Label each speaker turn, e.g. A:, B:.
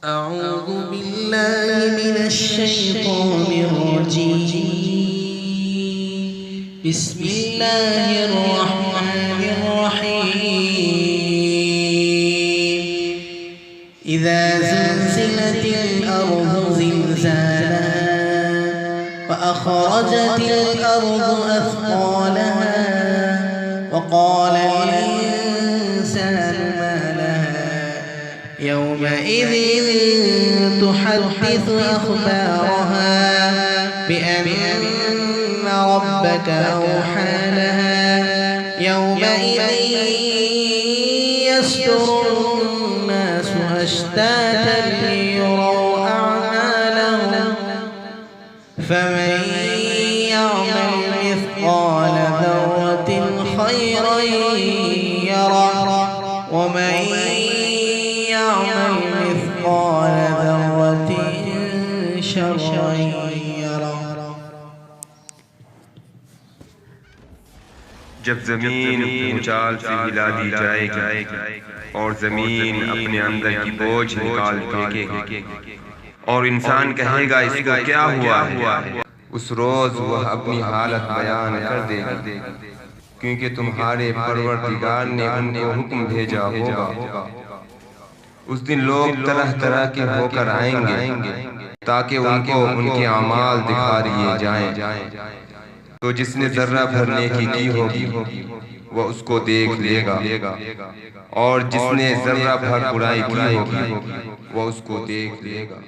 A: أعوذ بالله من الشيطان الرجيم. بسم الله الرحمن الرحيم. إذا زلزلت الأرض زلزالها وأخرجت الأرض أثقالها وقال الإنسان ما لها يومئذ تحدث أخبارها بأن ربك أوحى لها يومئذ يصدر الناس أشتاتا ليروا أعمالهم فمن يعمل مثقال ذرة خيرا يره ومن يعمل مثقال ذرة شرا يره।
B: जब ज़मीन भूचाल से हिला दी जाएगी और ज़मीन अपने अंदर की बोझ निकाल फेंकेगी और इंसान कहेगा इसको क्या हुआ है, उस रोज़ वह अपनी हालत बयान कर देगा, क्योंकि तुम्हारे परवरदिगार ने उनको हुक्म भेजा होगा। उस दिन लोग तरह तरह के होकर आएंगे ताकि उनको उनके अमाल दिखा दिए जाएं। तो जिसने जर्रा भर नेकी की होगी वह उसको देख लेगा और जिसने जर्रा भर बुराई की होगी वह उसको देख लेगा।